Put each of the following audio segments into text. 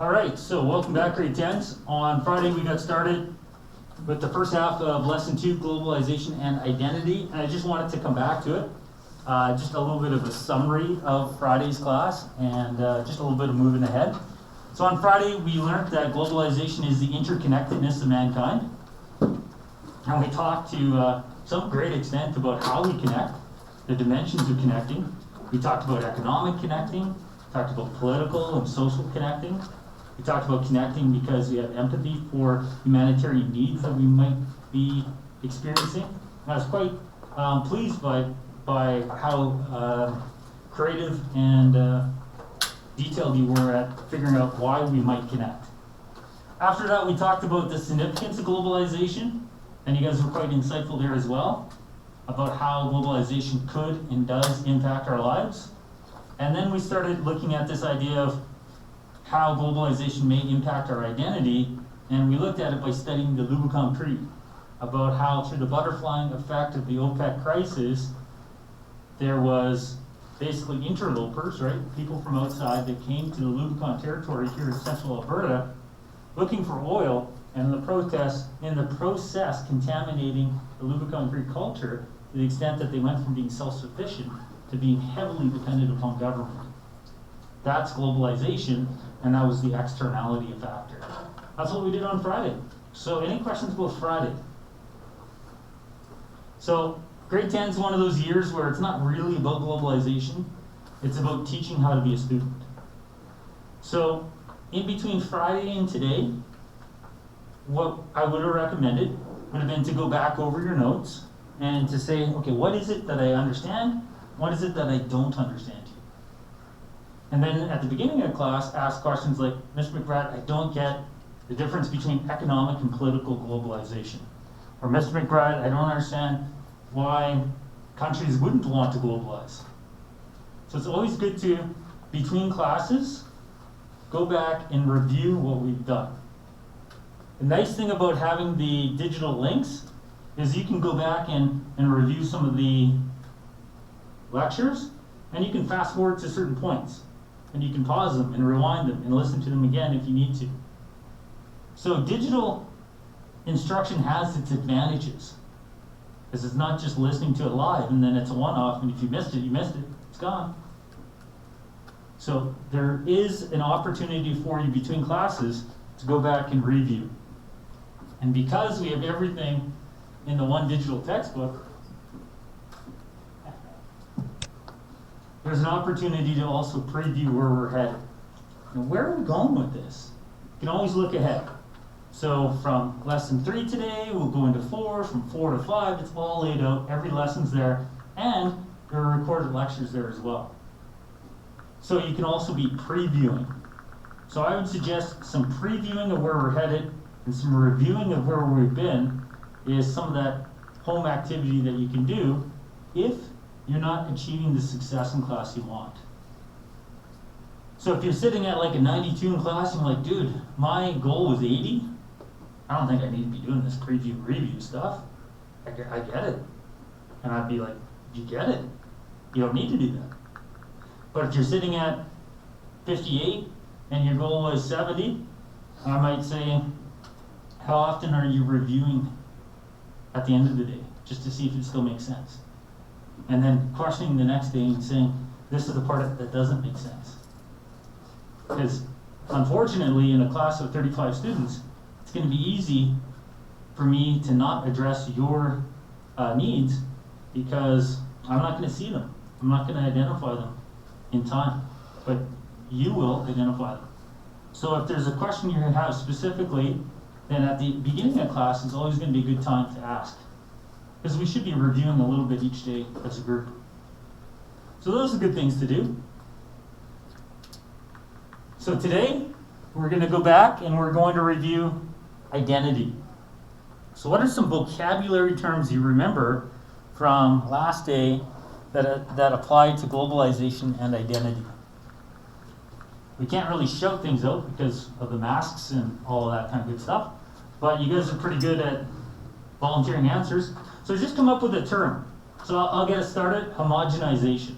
All right, so welcome back, grade 10s. On Friday, we got started with the first half of lesson 2, Globalization and Identity. And I just wanted to come back to it. Just a little bit of a summary of Friday's class and just a little bit of moving ahead. So on Friday, we learned that globalization is the interconnectedness of mankind. And we talked to some great extent about how we connect, the dimensions of connecting. We talked about economic connecting, talked about political and social connecting. We talked about connecting because we have empathy for humanitarian needs that we might be experiencing. And I was quite pleased by how creative and detailed you were at figuring out why we might connect. After that, we talked about the significance of globalization, and you guys were quite insightful there as well, about how globalization could and does impact our lives. And then we started looking at this idea of how globalization may impact our identity, and we looked at it by studying the Louboutin Creed, about how through the butterflying effect of the OPEC crisis, there was basically interlopers, right? People from outside that came to the Louboutin territory here in central Alberta looking for oil, and in the process contaminating the Louboutin Creek culture to the extent that they went from being self-sufficient to being heavily dependent upon government. That's globalization, and that was the externality factor. That's what we did on Friday. So any questions about Friday? So grade 10 is one of those years where it's not really about globalization. It's about teaching how to be a student. So in between Friday and today, what I would have recommended would have been to go back over your notes and to say, okay, what is it that I understand? What is it that I don't understand? And then at the beginning of class, ask questions like, Mr. McBride, I don't get the difference between economic and political globalization. Or Mr. McBride, I don't understand why countries wouldn't want to globalize. So it's always good to, between classes, go back and review what we've done. The nice thing about having the digital links is you can go back and review some of the lectures, and you can fast forward to certain points. And you can pause them and rewind them and listen to them again if you need to. So digital instruction has its advantages, because it's not just listening to it live and then it's a one-off, and if you missed it, you missed it, it's gone. So there is an opportunity for you between classes to go back and review. And because we have everything in the one digital textbook, there's an opportunity to also preview where we're headed. And where are we going with this? You can always look ahead. So from lesson 3 today, we'll go into 4, from 4 to 5, it's all laid out, every lesson's there, and there are recorded lectures there as well. So you can also be previewing. So I would suggest some previewing of where we're headed and some reviewing of where we've been is some of that home activity that you can do if you're not achieving the success in class you want. So if you're sitting at like a 92 in class and you're like, dude, my goal was 80, I don't think I need to be doing this preview review stuff. I get it. And I'd be like, you get it. You don't need to do that. But if you're sitting at 58 and your goal was 70, I might say, how often are you reviewing at the end of the day, just to see if it still makes sense? And then questioning the next day and saying, this is the part that doesn't make sense. Because unfortunately, in a class of 35 students, it's going to be easy for me to not address your needs because I'm not going to see them. I'm not going to identify them in time, but you will identify them. So if there's a question you have specifically, then at the beginning of class, it's always going to be a good time to ask. Because we should be reviewing a little bit each day as a group. So those are good things to do. So today, we're going to go back and we're going to review identity. So what are some vocabulary terms you remember from last day that apply to globalization and identity? We can't really shout things out because of the masks and all of that kind of good stuff, but you guys are pretty good at volunteering answers. So just come up with a term. So I'll get us started. Homogenization.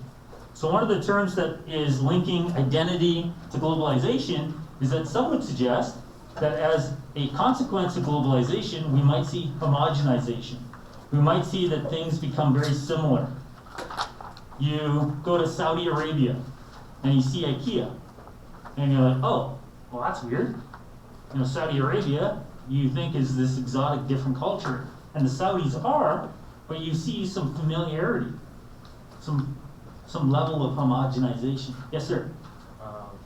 So one of the terms that is linking identity to globalization is that some would suggest that as a consequence of globalization, we might see homogenization. We might see that things become very similar. You go to Saudi Arabia and you see IKEA, and you're like, oh, well, that's weird. You know, Saudi Arabia, you think is this exotic, different culture, and the Saudis are, but you see some familiarity, some level of homogenization. Yes, sir?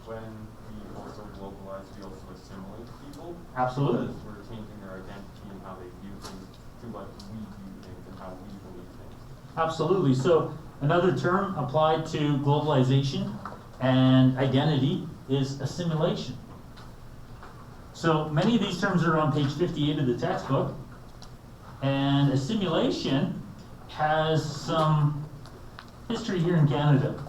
When we also globalize, we also assimilate people. Absolutely. Because we're changing their identity and how they view things to what we view things and how we believe things. Absolutely. So another term applied to globalization and identity is assimilation. So many of these terms are on page 58 of the textbook, and assimilation has some history here in Canada.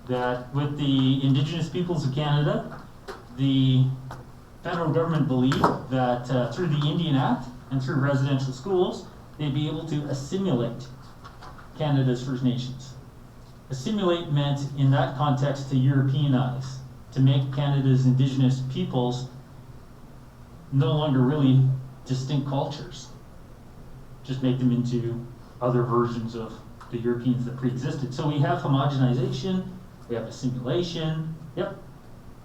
That with the Indigenous peoples of Canada, the federal government believed that through the Indian Act and through residential schools, they'd be able to assimilate Canada's First Nations. Assimilate meant, in that context, to Europeanize, to make Canada's Indigenous peoples no longer really distinct cultures. Just make them into other versions of the Europeans that pre-existed. So we have homogenization, we have assimilation. Yep.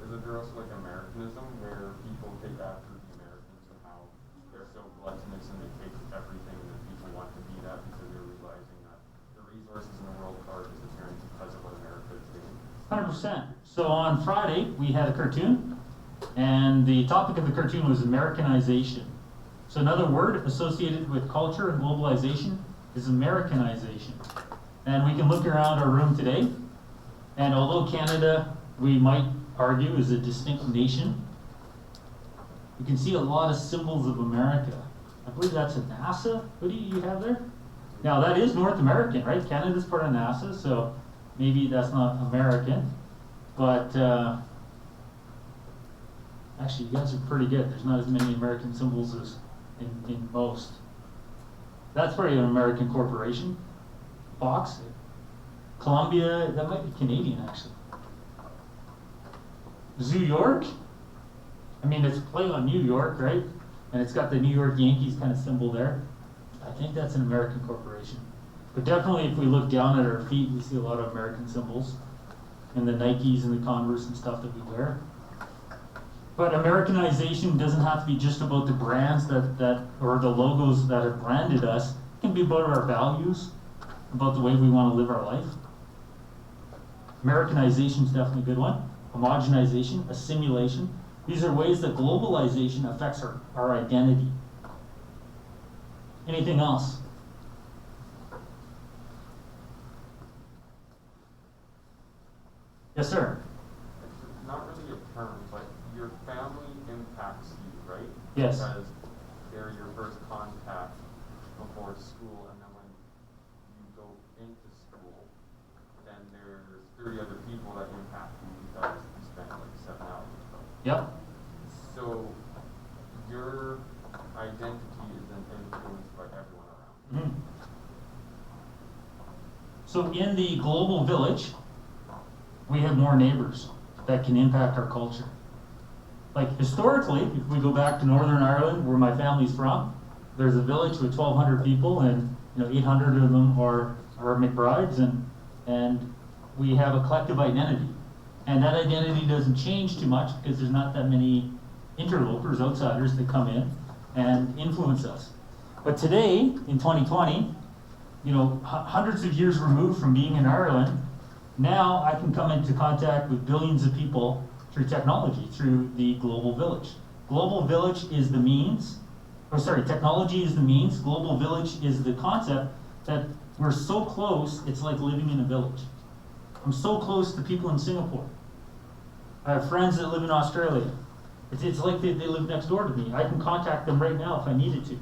Is there also like Americanism, where people take after the Americans and how they're so gluttonous and they take everything and then people want to be that because they're realizing that the resources in the world are disappearing because of what America is doing? 100%. So on Friday, we had a cartoon, and the topic of the cartoon was Americanization. So another word associated with culture and globalization is Americanization. And we can look around our room today, and although Canada, we might argue, is a distinct nation, you can see a lot of symbols of America. I believe that's a NASA. What do you have there? Now that is North American, right? Canada's part of NASA, so maybe that's not American. But actually, you guys are pretty good. There's not as many American symbols as in most. That's probably an American corporation. Fox, Columbia, that might be Canadian actually. Zoo York, I mean, it's a play on New York, right? And it's got the New York Yankees kind of symbol there. I think that's an American corporation. But definitely if we look down at our feet, we see a lot of American symbols. And the Nikes and the Converse and stuff that we wear. But Americanization doesn't have to be just about the brands that or the logos that have branded us. It can be about our values, about the way we want to live our life. Americanization is definitely a good one. Homogenization, assimilation. These are ways that globalization affects our identity. Anything else? Yes, sir. It's not really a term, but your family impacts you, right? Yes. Because they're your first contact before school, and then when you go into school, then there's 30 other people that impact you because you spend like 7 hours with them. Yep. So your identity is then influenced by everyone around. Mm-hmm. So in the global village, we have more neighbors that can impact our culture. Like historically, if we go back to Northern Ireland, where my family's from, there's a village with 1,200 people, and 800 of them are McBrides, and we have a collective identity. And that identity doesn't change too much because there's not that many interlopers, outsiders that come in and influence us. But today, in 2020, hundreds of years removed from being in Ireland, now I can come into contact with billions of people through technology, through the global village. Global village is the means, technology is the means, global village is the concept that we're so close, it's like living in a village. I'm so close to people in Singapore. I have friends that live in Australia. It's like they live next door to me. I can contact them right now if I needed to.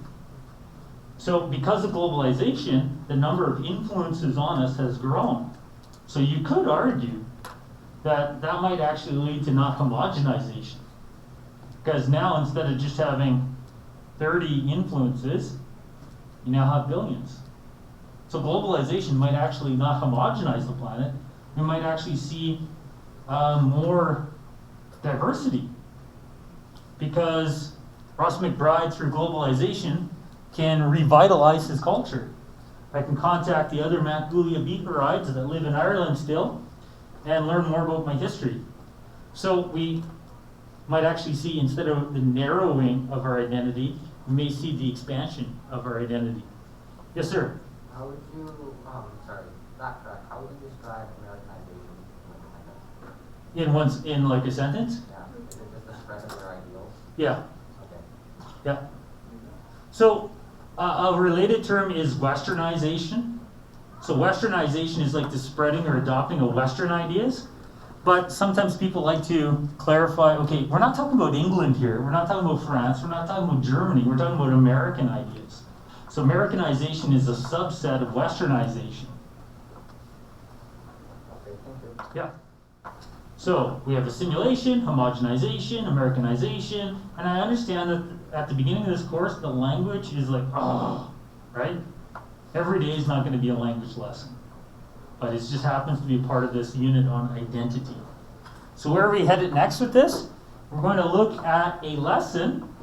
So because of globalization, the number of influences on us has grown. So you could argue that might actually lead to not homogenization. Because now instead of just having 30 influences, you now have billions. So globalization might actually not homogenize the planet, we might actually see more diversity. Because Ross McBride, through globalization, can revitalize his culture. I can contact the other Matgoolia Beakerides that live in Ireland still and learn more about my history. So we might actually see, instead of the narrowing of our identity, we may see the expansion of our identity. Yes, sir? How would you, backtrack, how would you describe Americanization In like a sentence? Yeah, is it just the spread of your ideals? Yeah. Okay. Yeah. So a related term is Westernization. So Westernization is like the spreading or adopting of Western ideas. But sometimes people like to clarify, okay, we're not talking about England here. We're not talking about France. We're not talking about Germany. We're talking about American ideas. So Americanization is a subset of Westernization. Okay, thank you. Yeah. So we have assimilation, homogenization, Americanization, and I understand that at the beginning of this course, the language is like, oh, right? Every day is not going to be a language lesson, but it just happens to be a part of this unit on identity. So where are we headed next with this? We're going to look at a lesson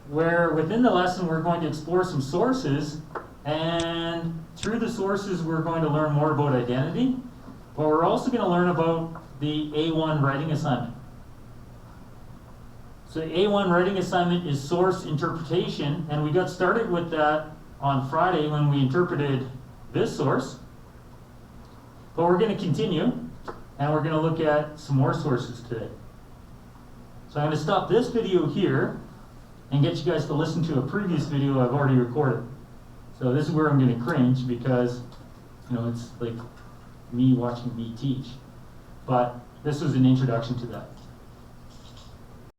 where within the lesson we're going to explore some sources, and through the sources we're going to learn more about identity, but we're also going to learn about the A1 writing assignment. So the A1 writing assignment is source interpretation, and we got started with that on Friday when we interpreted this source. But we're going to continue, and we're going to look at some more sources today. So I'm going to stop this video here and get you guys to listen to a previous video I've already recorded. So this is where I'm going to cringe because, it's like me watching me teach. But this was an introduction to that.